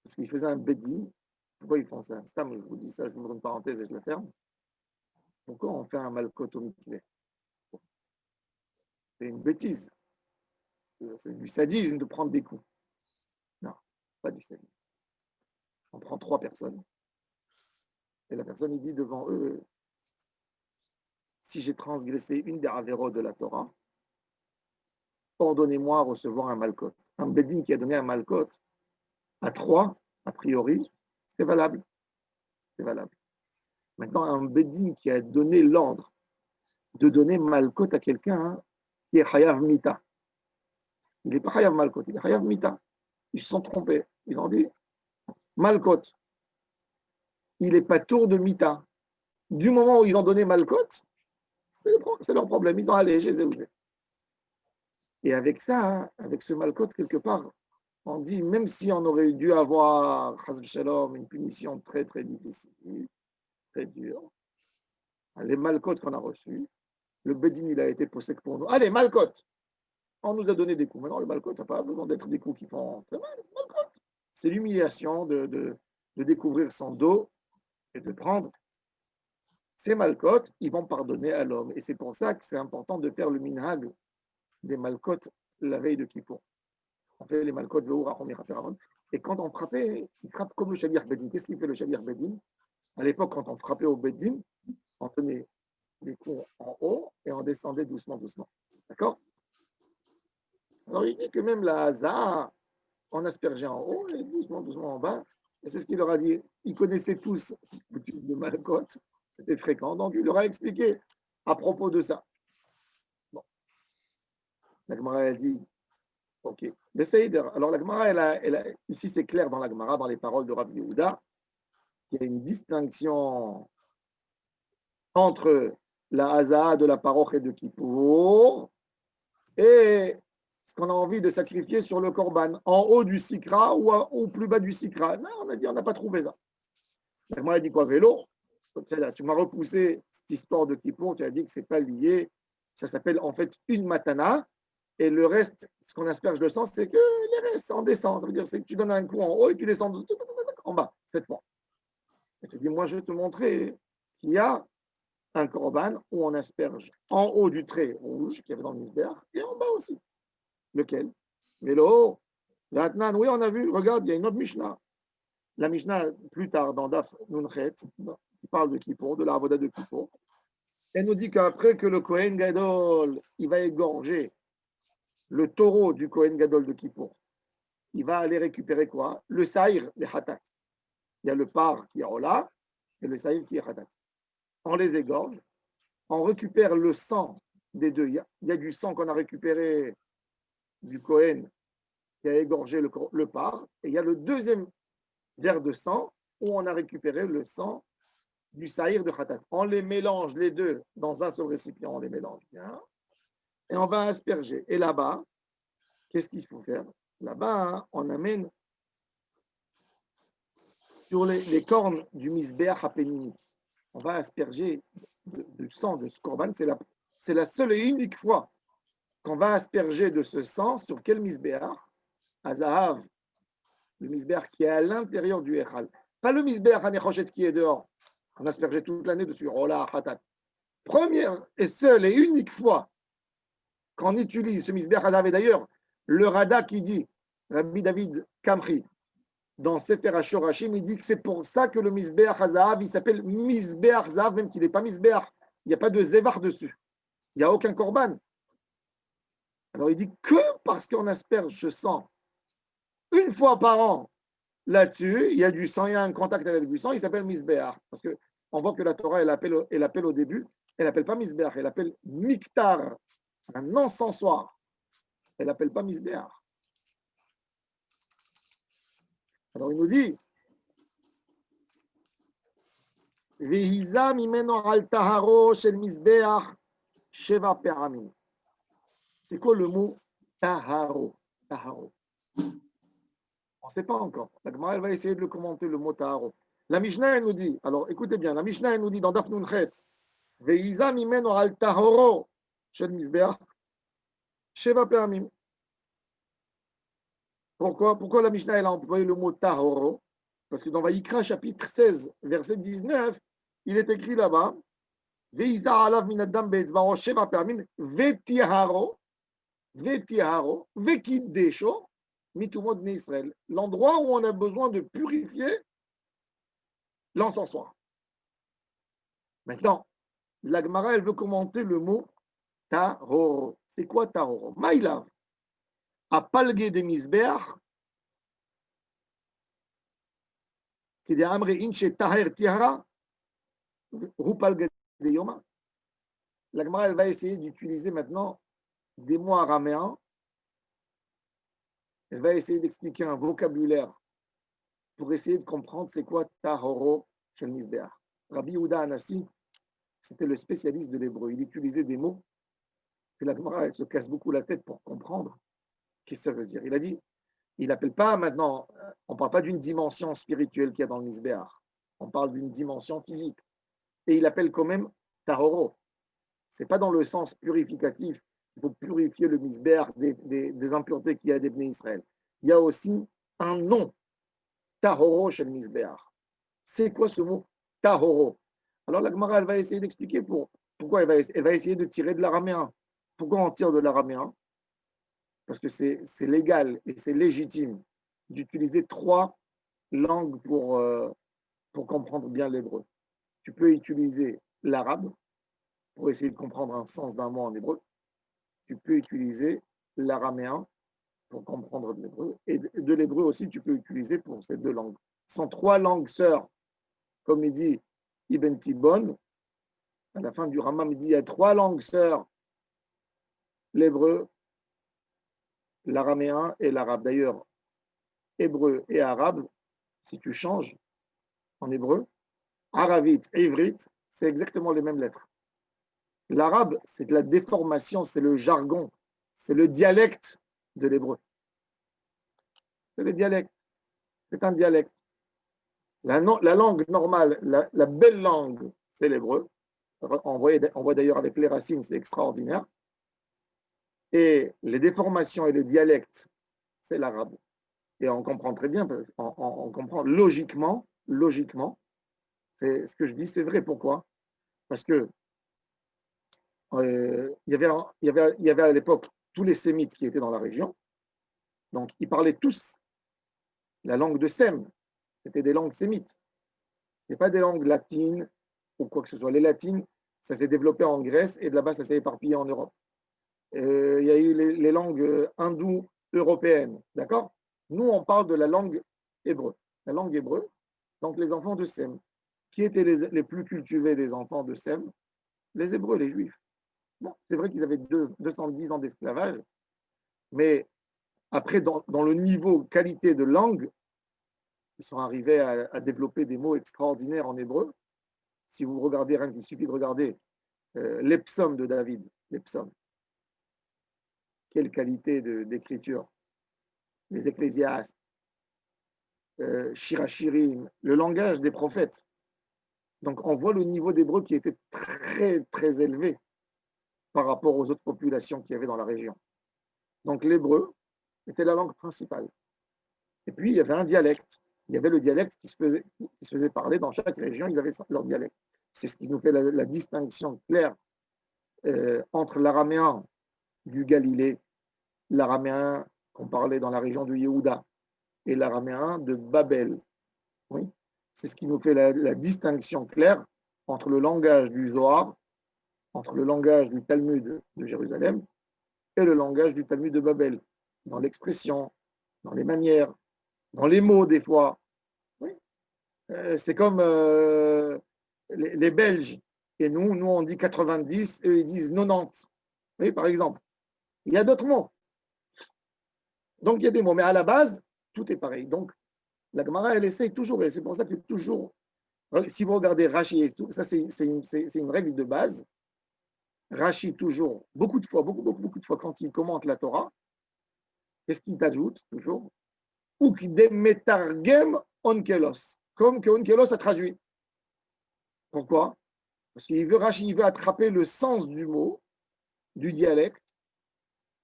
Parce qu'ils faisaient un bedding. Pourquoi ils font ça? Je vous dis ça, je me donne une parenthèse et je la ferme. Pourquoi on fait un malkot au mikvé? C'est une bêtise. C'est du sadisme de prendre des coups. Non, pas du sadisme. On prend 3 personnes. Et la personne, il dit devant eux, si j'ai transgressé une des avéros de la Torah, ordonnez-moi à recevoir un malkot. Un bedding qui a donné un malkot à 3, a priori, c'est valable. C'est valable. Maintenant, un bedding qui a donné l'ordre de donner malkot à quelqu'un qui est chayav mita. Il n'est pas chayav malkot, il est chayav mita. Ils se sont trompés. Ils ont dit malkot. Il n'est pas tour de mita. Du moment où ils ont donné malkot, c'est leur problème. Ils ont allégé, zéouzé. Et avec ça, avec ce malkot, quelque part, on dit, même si on aurait dû avoir, chas v'shalom, une punition très, très difficile, très dure, les malkot qu'on a reçus, le bedin, il a été possède pour nous. Allez, malkot! On nous a donné des coups. Maintenant, le malkot, ça n'a pas besoin d'être des coups qui font très mal. C'est l'humiliation de découvrir son dos et de prendre ces malkot, ils vont pardonner à l'homme. Et c'est pour ça que c'est important de faire le minhag des malkot la veille de Kippour. On fait les malkot et quand on frappait, il frappe comme le Shalir Bedin. Qu'est-ce qu'il fait le Shalir Bedin? À l'époque, quand on frappait au Bedin, on tenait les coups en haut et on descendait doucement, doucement. D'accord? Alors il dit que même la Hazah, on aspergeait en haut et doucement, doucement en bas. Et c'est ce qu'il leur a dit. Ils connaissaient tous cette coutume de malkot. C'était fréquent. Donc il leur a expliqué à propos de ça. Bon. La Gemara a dit ok. Alors la Gemara, ici c'est clair dans la Gemara, dans les paroles de Rabbi Yehuda, qu'il y a une distinction entre la Hazah de la Paroche et de Kippour et ce qu'on a envie de sacrifier sur le Korban, en haut du Sikra ou plus bas du Sikra. Non, on a dit, on n'a pas trouvé ça. La Gemara a dit quoi, vélo? Tu m'as repoussé cette histoire de Kippour, tu as dit que ce n'est pas lié. Ça s'appelle en fait une matana. Et le reste, ce qu'on asperge le sang, c'est que les restes, en descend. Ça veut dire c'est que tu donnes un coup en haut et tu descends en bas, 7 fois. Et tu dis, moi, je vais te montrer qu'il y a un korban où on asperge en haut du trait rouge qu'il y avait dans le misbéach et en bas aussi. Lequel? Mais le haut. L'Atnan, oui, on a vu, regarde, il y a une autre Mishnah. La Mishnah, plus tard, dans Daf Nunchet, qui parle de Kippour, de la Avoda de Kippour, elle nous dit qu'après que le Kohen Gadol, il va égorger le taureau du Kohen Gadol de Kippour, il va aller récupérer quoi? Le saïr, les hatat. Il y a le par qui est Ola et le saïr qui est hatat. On les égorge, on récupère le sang des deux. Il y a du sang qu'on a récupéré du Kohen qui a égorgé le par, et il y a le deuxième verre de sang où on a récupéré le sang du saïr de hatat. On les mélange les deux dans un seul récipient, on les mélange bien, et on va asperger. Et là-bas, qu'est-ce qu'il faut faire? Là-bas, on amène sur les cornes du misbéach apénini. On va asperger du sang de ce korban. C'est la seule et unique fois qu'on va asperger de ce sang sur quel misbéach? À Zahav Le misbéach qui est à l'intérieur du Echal. Pas le misbéach Hanechoshet qui est dehors. On a aspergé toute l'année dessus. Oh là, hatat. Première et seule et unique fois qu'on utilise ce misbéach Hadav. Et d'ailleurs, le Rada qui dit, Rabbi David Kamchi, dans Sefer HaShorashim, il dit que c'est pour ça que le misbéach Hazav, il s'appelle misbéach Zav, même qu'il n'est pas misbéach. Il n'y a pas de zévar dessus. Il n'y a aucun korban. Alors il dit que parce qu'on asperge ce sang une fois par an là-dessus, il y a du sang, il y a un contact avec du sang, il s'appelle misbéach. Parce qu'on voit que la Torah, elle appelle au début, elle n'appelle pas misbéach, elle appelle miktar, un encensoir. Elle n'appelle pas misbéach. Alors il nous dit, Vihiza mimeno al taharo shel misbéach sheva peramim. C'est quoi le mot taharo? Taharo. On ne sait pas encore. La Gemara, elle va essayer de le commenter, le mot taharo. La Mishnah, elle nous dit, alors écoutez bien, la Mishnah, elle nous dit dans Daf Nun Chet, Ve'iza mimeno al tahoro shel misbeach sheva pe'amim. Pourquoi la Mishnah, elle a employé le mot tahoro? Parce que dans Vayikra, chapitre 16, verset 19, il est écrit là-bas, Ve'iza alav min adam be'etzvaro sheva pe'amim ve'tiharo ve'kiddesho mitumot bnei Israël. L'endroit où on a besoin de purifier l'encensoir. Maintenant, la Gemara, elle veut commenter le mot tahoro. C'est quoi tahoro? Maïlav. A palge de misbeach, qui dit amre inche taher tiara, ou palge de yoma. La Gemara, elle va essayer d'utiliser maintenant des mots araméens. Elle va essayer d'expliquer un vocabulaire pour essayer de comprendre c'est quoi tahoro chez le misbeach. Rabbi Yehuda Anassi, c'était le spécialiste de l'hébreu. Il utilisait des mots que la Gemara, elle se casse beaucoup la tête pour comprendre qu'est-ce que ça veut dire. Il a dit, il n'appelle pas maintenant, on ne parle pas d'une dimension spirituelle qu'il y a dans le misbéach. On parle d'une dimension physique. Et il appelle quand même tahoro. Ce n'est pas dans le sens purificatif. Il faut purifier le misbéach des impuretés qu'il y a des Bnei Israël. Il y a aussi un nom, tahoro chez le misbéach. C'est quoi ce mot tahoro? Alors la Gemara, elle va essayer d'expliquer pourquoi elle va essayer de tirer de l'araméen. Pourquoi on tire de l'araméen? Parce que c'est légal et c'est légitime d'utiliser 3 langues pour comprendre bien l'hébreu. Tu peux utiliser l'arabe pour essayer de comprendre un sens d'un mot en hébreu. Tu peux utiliser l'araméen pour comprendre l'hébreu. Et de l'hébreu aussi, tu peux utiliser pour ces 2 langues. Ce sont 3 langues sœurs. Comme il dit Ibn Tibon, à la fin du Rambam, il dit il y a 3 langues sœurs. L'hébreu, l'araméen et l'arabe. D'ailleurs, hébreu et arabe, si tu changes en hébreu, aravite et ivrite, c'est exactement les mêmes lettres. L'arabe, c'est de la déformation, c'est le jargon, c'est le dialecte de l'hébreu. C'est le dialecte, c'est un dialecte. La langue normale, la belle langue, c'est l'hébreu. On voit d'ailleurs avec les racines, c'est extraordinaire. Et les déformations et le dialecte, c'est l'arabe. Et on comprend très bien, on comprend logiquement, c'est ce que je dis, c'est vrai. Pourquoi? Parce que il y avait à l'époque tous les sémites qui étaient dans la région, donc ils parlaient tous la langue de Sem, c'était des langues sémites, ce n'est pas des langues latines ou quoi que ce soit. Les latines, ça s'est développé en Grèce et de là-bas, ça s'est éparpillé en Europe. Il y a eu les langues indo-européennes, d'accord? Nous, on parle de la langue hébreu. La langue hébreu, donc les enfants de Sem. Qui étaient les plus cultivés des enfants de Sem? Les Hébreux, les Juifs. Bon, c'est vrai qu'ils avaient 210 ans d'esclavage, mais après, dans le niveau qualité de langue, ils sont arrivés à développer des mots extraordinaires en hébreu. Si vous regardez, il suffit de regarder les psaumes de David, les psaumes. Quelle qualité d'écriture. Les ecclésiastes, Shirachirim, le langage des prophètes. Donc on voit le niveau d'hébreu qui était très, très élevé par rapport aux autres populations qu'il y avait dans la région. Donc l'hébreu était la langue principale. Et puis, il y avait un dialecte. Il y avait le dialecte qui se faisait parler dans chaque région, ils avaient leur dialecte. C'est ce qui nous fait la distinction claire entre l'araméen du Galilée, l'araméen qu'on parlait dans la région de Yehuda, et l'araméen de Babel. Oui. C'est ce qui nous fait la distinction claire entre le langage du Zohar, entre le langage du Talmud de Jérusalem et le langage du Talmud de Babel, dans l'expression, dans les manières, dans les mots des fois. Oui. C'est comme les Belges, et nous on dit 90, eux ils disent 90. Oui, par exemple. Il y a d'autres mots. Donc il y a des mots, mais à la base, tout est pareil. Donc la Gemara, elle essaye toujours, et c'est pour ça que toujours, si vous regardez Rashi, ça c'est une règle de base. Rashi, toujours, beaucoup de fois, beaucoup de fois, quand il commente la Torah, qu'est-ce qu'il t'ajoute toujours? Ou qui demetargem onkelos, comme que onkelos a traduit. Pourquoi? Parce qu'il veut, Rashi, il veut attraper le sens du mot, du dialecte,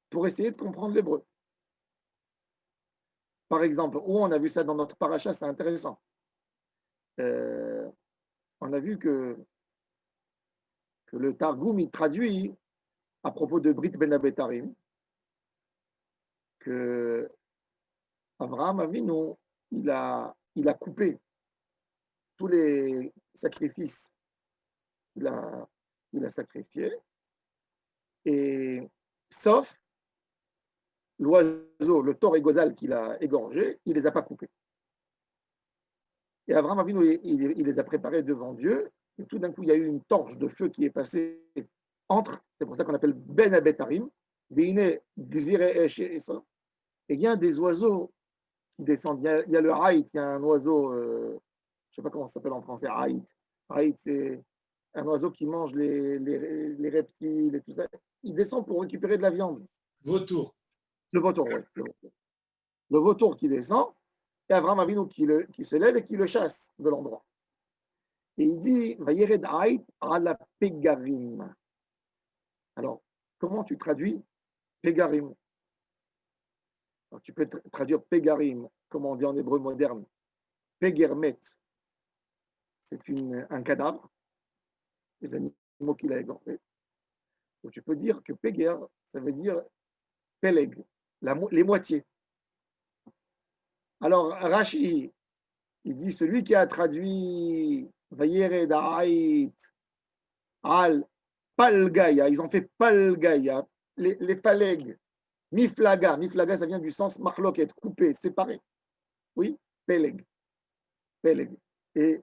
pour essayer de comprendre l'hébreu. Par exemple, où on a vu ça dans notre paracha, c'est intéressant. On a vu que le Targum, il traduit à propos de Brit Ben Abetarim, que Abraham Avinu, il a coupé tous les sacrifices qu'il a sacrifiés, et sauf l'oiseau, le taureau égozal qu'il a égorgé, il ne les a pas coupés. Et Abraham Avinu, il les a préparés devant Dieu, et tout d'un coup, il y a eu une torche de feu qui est passée entre, c'est pour ça qu'on appelle Ben Abetarim, et il y a des oiseaux qui descendent. Il y a le haït, il y a un oiseau, je ne sais pas comment ça s'appelle en français, haït. Haït, c'est un oiseau qui mange les reptiles et tout ça. Il descend pour récupérer de la viande. Vautour. Le vautour, oui. Le vautour qui descend, et Abraham Avinu qui se lève et qui le chasse de l'endroit. Et il dit, Vayered haït ala pegarim. Alors, comment tu traduis pegarim? Alors, tu peux traduire pegarim, comme on dit en hébreu moderne. Pegermet, c'est un cadavre, les animaux qu'il a égorgés. Donc tu peux dire que Peger, ça veut dire Peleg, les moitiés. Alors Rashi, il dit celui qui a traduit Vayered haït al Palgaya, ils ont fait Palgaya, les Paleg, Miflaga, ça vient du sens marloquet, coupé, séparé. Oui, Peleg. Et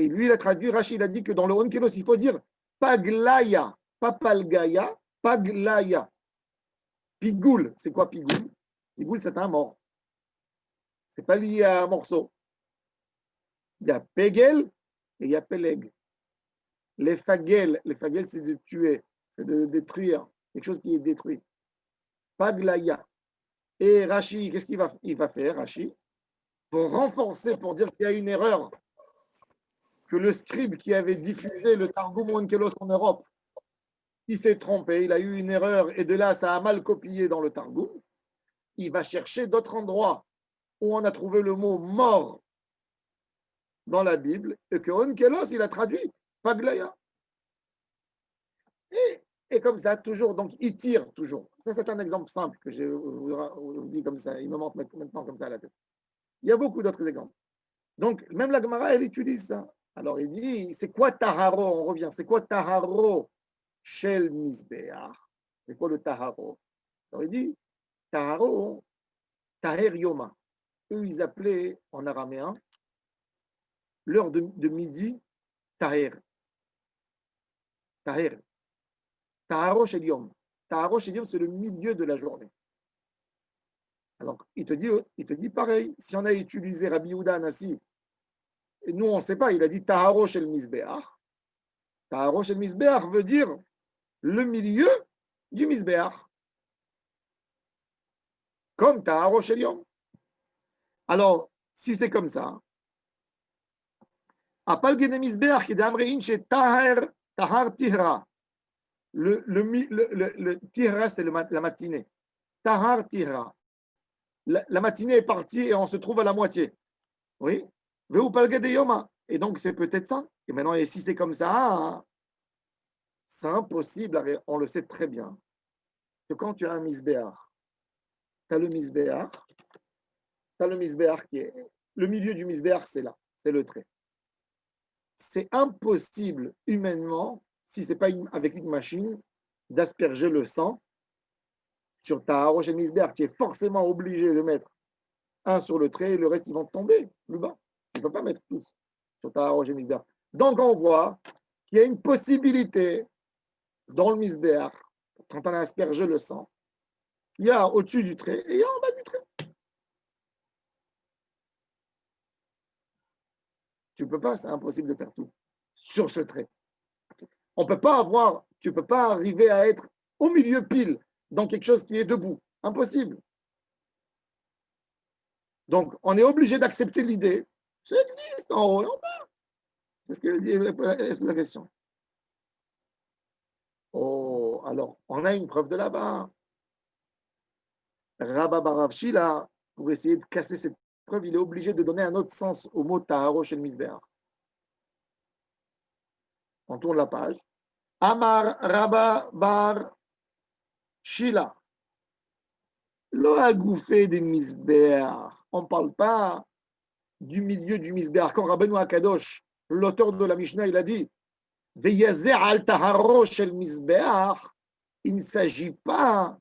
lui, il a traduit, Rashi, il a dit que dans le Onkelos, il faut dire Paglaya, pas Palgaya, Paglaya. Pigoul, c'est quoi Pigoul? Pigoul, c'est un mort. C'est pas lié à un morceau. Il y a Pegel et il y a Peleg. Les Fagel, c'est de tuer, c'est de détruire, quelque chose qui est détruit. Paglaya. Et Rashi, qu'est-ce qu'il va faire, Rashi? Pour renforcer, pour dire qu'il y a une erreur, que le scribe qui avait diffusé le Targum Onkelos en Europe, il s'est trompé, il a eu une erreur, et de là, ça a mal copié dans le Targum. Il va chercher d'autres endroits où on a trouvé le mot mort dans la Bible, et que Onkelos, il a traduit Paglaya. Et comme ça, toujours, donc il tire toujours. Ça, c'est un exemple simple que je vous dis comme ça, il me manque maintenant comme ça à la tête. Il y a beaucoup d'autres exemples. Donc, même la Gemara, elle utilise ça. Alors, il dit, c'est quoi Taharo? On revient, c'est quoi Taharo Shel Misbeach? C'est quoi le Taharo? Alors, il dit, Taharo, Taher Yoma. Eux, ils appelaient en araméen l'heure de midi Taher. Taher. Taharo Shel Yom. Taharo Shel Yom, c'est le milieu de la journée. Alors, il te dit pareil. Si on a utilisé Rabbi Yehuda Anassi, et nous, on ne sait pas, il a dit Taharo Shel Misbeach. Taharo Shel Misbeach veut dire le milieu du Misbeach. Comme Taharo Shel Yom. Alors, si c'est comme ça, Apal Gene Misbeach, qui est d'Amrein chez Tahar Tihra. Le Tihra, c'est la matinée. Tahar Tihra. la matinée est partie et on se trouve à la moitié. Oui. Et donc, c'est peut-être ça. Et maintenant, et si c'est comme ça, c'est impossible. On le sait très bien. Que quand tu as un misbéach, tu as le misbéach, qui est. Le milieu du misbéach, c'est là. C'est le trait. C'est impossible humainement, si ce n'est pas avec une machine, d'asperger le sang sur ta roche et misbéach. Tu es forcément obligé de mettre un sur le trait et le reste, ils vont tomber plus bas. Tu ne peux pas mettre tous sur ta roche et misbéach. Donc, on voit qu'il y a une possibilité dans le misbéach, quand on a aspergé le sang, il y a au-dessus du trait et il y a en bas du trait. Tu ne peux pas, c'est impossible de faire tout sur ce trait. On peut pas avoir, tu ne peux pas arriver à être au milieu pile dans quelque chose qui est debout. Impossible. Donc, on est obligé d'accepter l'idée. Ça existe en haut et en bas. C'est ce que dit la question. Oh, alors, on a une preuve de là-bas. Rabba Barav Shila, pour essayer de casser cette preuve, il est obligé de donner un autre sens au mot Taharo chez le Misbéach. On tourne la page. Amar Rabba Bar Shila. Lo agouffé des Misbéach. On ne parle pas du milieu du Misbéach. Quand Rabbeinu Akadosh, l'auteur de la Mishnah, il a dit Veyazer al Taharo shel Misbéach, il ne s'agit pas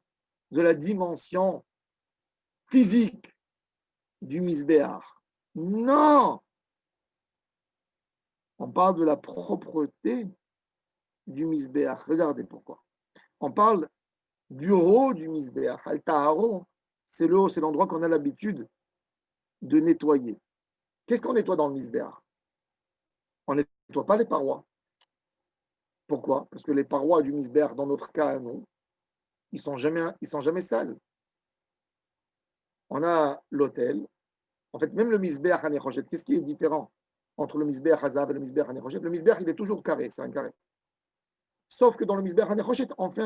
de la dimension physique du Misbéach. Non! On parle de la propreté du Misbéach. Regardez pourquoi. On parle du haut du Misbéach. Al Taharo, c'est le haut, c'est l'endroit qu'on a l'habitude de nettoyer. Qu'est-ce qu'on nettoie dans le Misbéach? On ne nettoie pas les parois. Pourquoi? Parce que les parois du Misbéach, dans notre cas, nous, ils sont jamais sales. On a l'autel. En fait, même le Misbéach Hanechoshet, qu'est-ce qui est différent entre le Misbéach Hazav et le Misbéach Hanechoshet? Le Misbéach, il est toujours carré, c'est un carré. Sauf que dans le Misbéach Hanechoshet, on fait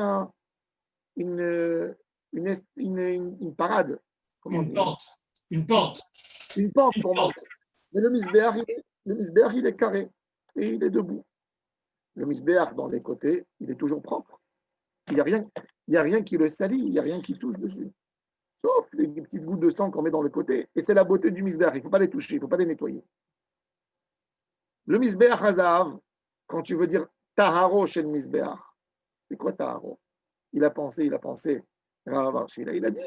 une parade. Comment une porte. Une porte. Une porte pour monter. Mais le Misbéach, il est carré et il est debout. Le Misbéach, dans les côtés, il est toujours propre. Il n'y a rien qui le salit, il n'y a rien qui touche dessus. Sauf les petites gouttes de sang qu'on met dans le côté. Et c'est la beauté du Misbéach. Il ne faut pas les toucher, il ne faut pas les nettoyer. Le Misbéach Hazav, quand tu veux dire Taharo chez le Misbéach, c'est quoi Taharo? Il a pensé. Il a dit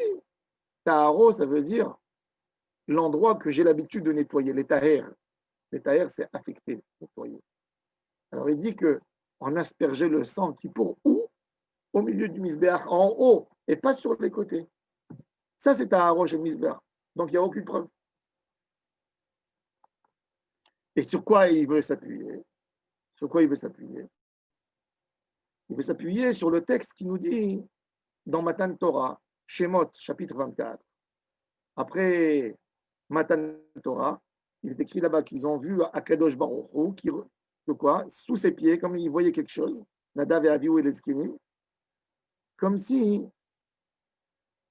Taharo, ça veut dire l'endroit que j'ai l'habitude de nettoyer, les Taher. Les Taher, c'est affecté, nettoyer. Alors il dit qu'on aspergeait le sang qui pour où? Au milieu du Misbéach, en haut, et pas sur les côtés. Ça, c'est Taharo chez le Misbéach. Donc il n'y a aucune preuve. Et sur quoi il veut s'appuyer? Sur quoi il veut s'appuyer? Il veut s'appuyer sur le texte qui nous dit dans Matan Torah, Shemot, chapitre 24. Après Matan Torah, il est écrit là-bas qu'ils ont vu Akadosh Baruch Hu, sous ses pieds, comme ils voyaient quelque chose, Nadav et Avihu et les Eskénim, comme si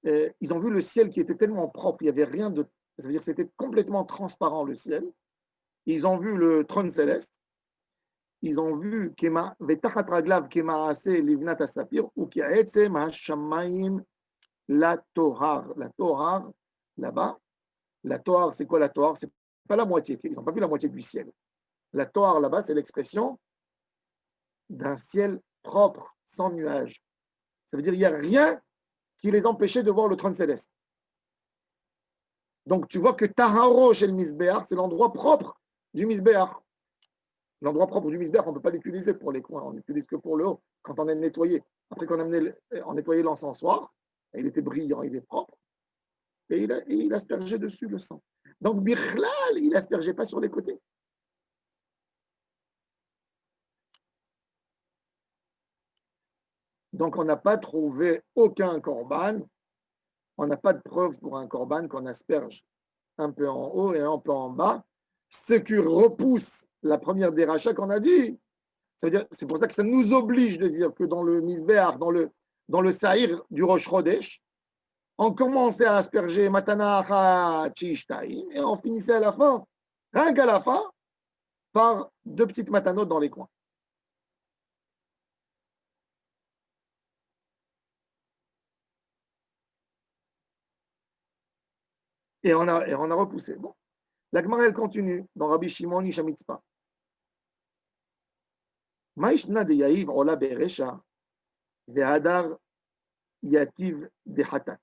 ils ont vu le ciel qui était tellement propre, il n'y avait rien de. Ça veut dire que c'était complètement transparent le ciel. Ils ont vu le trône céleste. Ils ont vu Kema, Vetachat Raglav Kema Ase Livnat Asapir, ou Kiaetzem Hashamayim la Tohar. La Tohar, là-bas, la Tohar, c'est quoi la Tohar? C'est pas la moitié, ils n'ont pas vu la moitié du ciel. La Tohar, là-bas, c'est l'expression d'un ciel propre, sans nuages. Ça veut dire qu'il n'y a rien qui les empêchait de voir le trône céleste. Donc, tu vois que Taharo chez le Misbéach, c'est l'endroit propre du Misbéach. L'endroit propre du Misbéach, on ne peut pas l'utiliser pour les coins, on n'utilise que pour le haut, quand on aime nettoyer. Après qu'on a nettoyé l'encensoir, il était brillant, il est propre, et il aspergeait dessus le sang. Donc, Bichlal, il n'aspergeait pas sur les côtés. Donc, on n'a pas trouvé aucun corban, on n'a pas de preuve pour un corban qu'on asperge un peu en haut et un peu en bas, ce qui repousse la première des rachats qu'on a dit. Ça veut dire, c'est pour ça que ça nous oblige de dire que dans le Misbéach, dans le Sahir du Rosh Chodesh, On commençait à asperger Matana Achat Chishtaim et on finissait à la fin, rien qu'à la fin, par deux petites matanotes dans les coins. Et on a repoussé. Bon. La Gemara, elle continue dans Rabbi Shimon Ish HaMitzpah. Maïshna de Yaïv Ola Beresha Vehadar Yativ Behatat.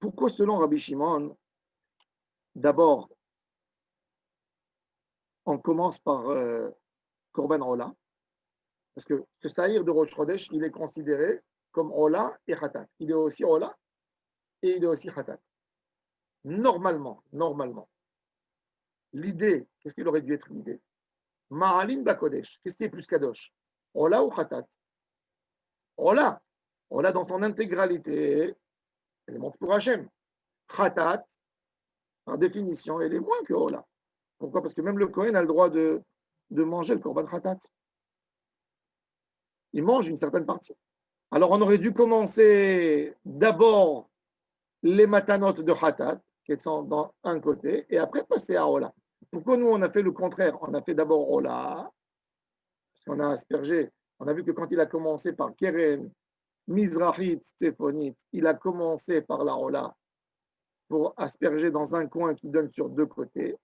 Pourquoi, selon Rabbi Shimon, d'abord, on commence par Korban Ola? Parce que ce saïr de Rosh Chodesh, il est considéré comme Ola et Hatat. Il est aussi Ola et il est aussi Hatat. Normalement, l'idée, qu'est-ce qu'il aurait dû être l'idée? Ma'alin Bakodesh, qu'est-ce qui est plus Kadosh? Ola ou Hatat? Ola. Ola dans son intégralité, elle montre pour Hachem. Hatat, par définition, elle est moins que Ola. Pourquoi? Parce que même le Kohen a le droit de manger le Korban Hatat. Il mange une certaine partie. Alors on aurait dû commencer d'abord les matanotes de Hatat, qui sont dans un côté, et après passer à Ola. Pourquoi nous on a fait le contraire? On a fait d'abord Ola, parce qu'on a aspergé. On a vu que quand il a commencé par Keren, Mizrahit, Tsefonit, il a commencé par la Ola pour asperger dans un coin qui donne sur deux côtés.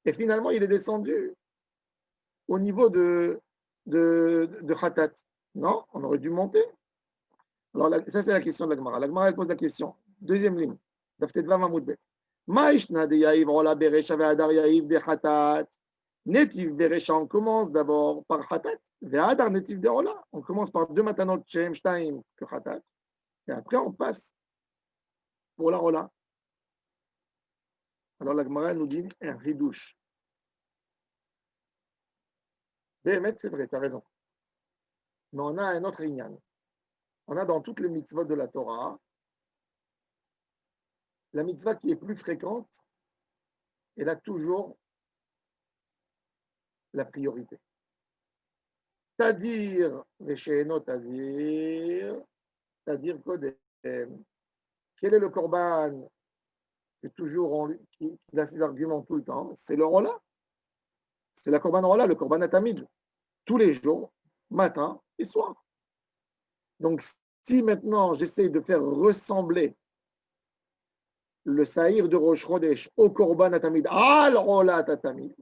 Et finalement, il est descendu au niveau de Khatat. Non, on aurait dû monter. Alors, ça, c'est la question de la Gemara. La Gemara, elle pose la question. Deuxième ligne. Daftetva Mamoudbet. Maïshna de Yaïv, Rola Beresha, Ve'adar Yaïv, de Khatat. Netiv Beresha, on commence d'abord par Khatat. Ve'adar Netiv de Rola. On commence par deux matanot, Shem, Shtaim, que Khatat. Et après, on passe pour la Rola. Alors, la Gemara nous dit un ridouche. Béhémet, c'est vrai, tu as raison. Mais on a un autre ignan. On a dans toutes les mitzvot de la Torah, la mitzvah qui est plus fréquente, elle a toujours la priorité. C'est-à-dire, c'est-à-dire Kodem. Quel est le korban qui a ses arguments tout le temps? C'est le rola. C'est la korban rola, le korban atamid. Tous les jours, matin et soir. Donc, si maintenant j'essaie de faire ressembler le saïr de Rosh Chodesh au korban atamid, al rola tatamid,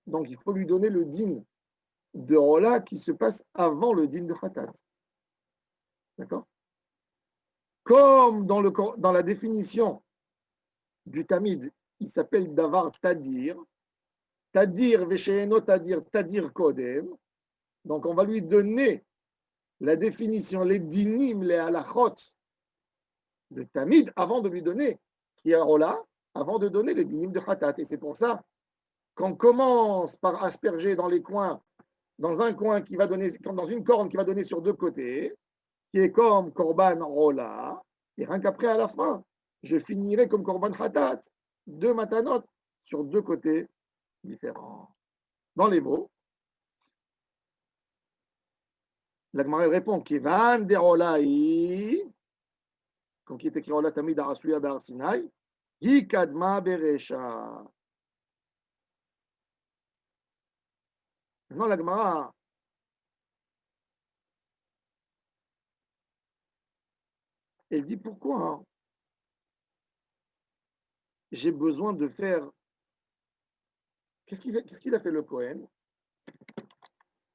donc il faut lui donner le din de rola qui se passe avant le din de khatat. D'accord? Comme dans la définition du tamid, il s'appelle davar tadir, tadir vesheeno tadir, tadir kodem. Donc on va lui donner la définition, les dinim, les halachot de tamid avant de lui donner rola, avant de donner les dinim de khatat. Et c'est pour ça qu'on commence par asperger dans les coins, dans un coin qui va donner, dans une corne qui va donner sur deux côtés, qui est comme korban rola, et rien qu'après à la fin, je finirai comme korban khatat, deux matanot sur deux côtés différents. Dans les mots, la Gemara répond Kivan de rolai, comme qui est écrit rola tamid arasuya bar Sinai, hi kadma beresha. Maintenant, la Gemara, elle dit pourquoi j'ai besoin de faire. Qu'est-ce qu'il a fait le Kohen?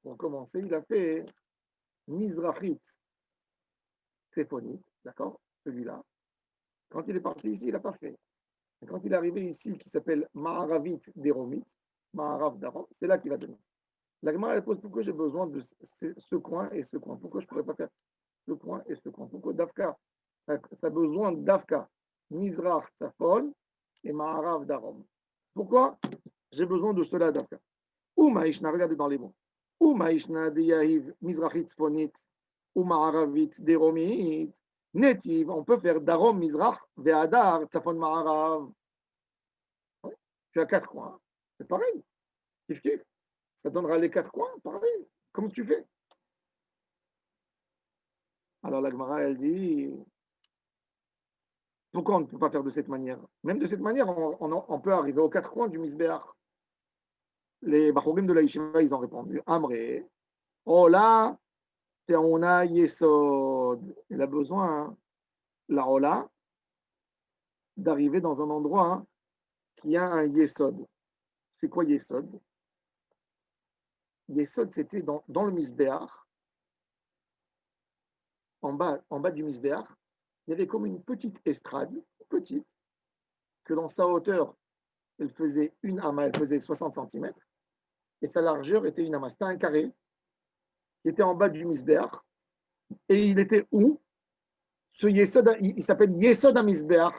Pour commencer, il a fait Mizrachit Tsefonit, d'accord? Celui-là. Quand il est parti ici, il n'a pas fait. Et quand il est arrivé ici, qui s'appelle Maharavit Deromit, Maharav Darom, c'est là qu'il a donné. La Gemara, elle pose pourquoi j'ai besoin de ce coin et ce coin. Pourquoi je ne pourrais pas faire ce coin et ce coin? Pourquoi Dafka? Ça a besoin d'Afka, Mizrach Tsafon et Maharav Darom. Pourquoi j'ai besoin de cela d'Afka? Ou Maïshna, regardez dans les mots. Ou Maïshna de Yahiv, Mizrachit Sponit, ou Maharavit Deromit. Netiv, on peut faire Darom Mizrach, Ve'adar, Tsafon Maharav. Ouais. Tu as quatre coins. C'est pareil. Kif kif. Ça donnera les quatre coins, pareil. Comme tu fais. Alors la Gemara, elle dit Pourquoi on ne peut pas faire de cette manière? Même de cette manière, on peut arriver aux quatre coins du Misbéach. Les Bachorim de la Yeshiva, ils ont répondu Amré, oh là, on a Yesod. Il a besoin, hein, la Ola, d'arriver dans un endroit, hein, qui a un Yesod. C'est quoi Yesod? Yesod, c'était dans le Misbéach, en bas du Misbéach, il y avait comme une petite estrade, petite, que dans sa hauteur, elle faisait une ama, elle faisait 60 centimètres, et sa largeur était une ama. C'était un carré qui était en bas du Misbéach, et il était où? Ce Yesod, il s'appelle Yesod HaMizbeach,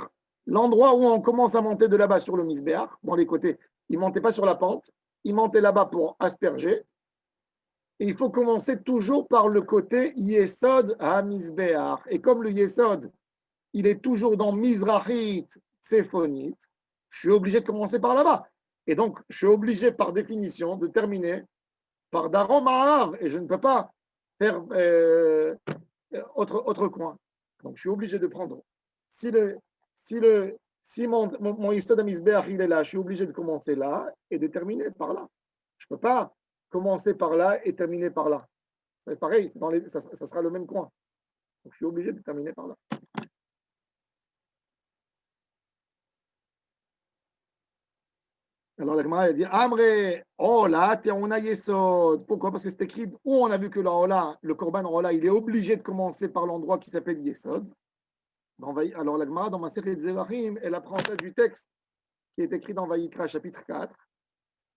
l'endroit où on commence à monter de là-bas sur le Misbéach, dans les côtés. Il ne montait pas sur la pente, il montait là-bas pour asperger. Et il faut commencer toujours par le côté Yesod HaMizbeach. Et comme le Yesod, il est toujours dans Mizrachit, Tsephonit, je suis obligé de commencer par là-bas. Et donc, je suis obligé par définition de terminer par Darom Ha'av. Et je ne peux pas faire autre coin. Donc, je suis obligé de prendre. Si mon Yesod HaMizbeach, il est là, je suis obligé de commencer là et de terminer par là. Je ne peux pas commencer par là et terminer par là. C'est pareil, ça sera le même coin. Donc, je suis obligé de terminer par là. Alors la Gemara dit Amré, oh là, on a Yesod. Pourquoi? Parce que c'est écrit où on a vu que le Korban Ola, il est obligé de commencer par l'endroit qui s'appelle Yesod. Alors la Gemara, dans ma série de Zevachim, elle apprend ça du texte qui est écrit dans Vayikra, chapitre 4.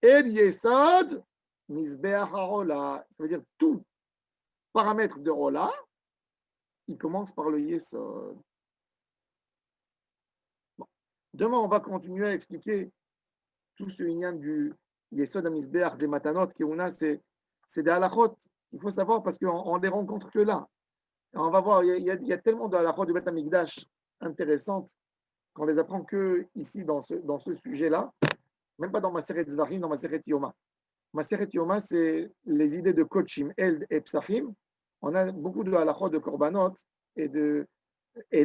El Yesod, Mizbeach HaOla. Ça veut dire tout paramètre de Ola, il commence par le Yesod. Bon. Demain, on va continuer à expliquer tout ce lien du Yesod HaMizbeach, des Matanot, qu'on a, c'est des halachot. Il faut savoir parce qu'on ne les rencontre que là. Et on va voir, il y a tellement de halachot du Beth HaMikdash intéressantes qu'on les apprend que ici, dans ce sujet-là, même pas dans ma série de Zvachim, dans ma série de Yoma. Ma série de Yoma, c'est les idées de Kochim, Eld et Psachim. On a beaucoup de halachot de Korbanot. Et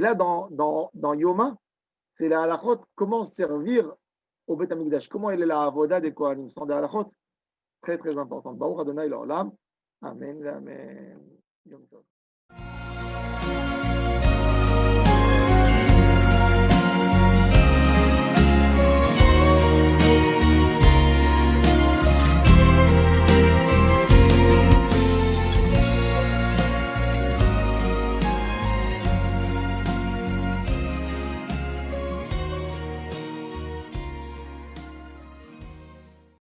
là, dans Yoma, c'est la halachot, comment servir au Beth HaMikdash. Comment elle est la avoda des Kohanim. Ce sont des halachot très, très importantes. Baruch Adonai l'Olam. Amen, amen. Yom Tov.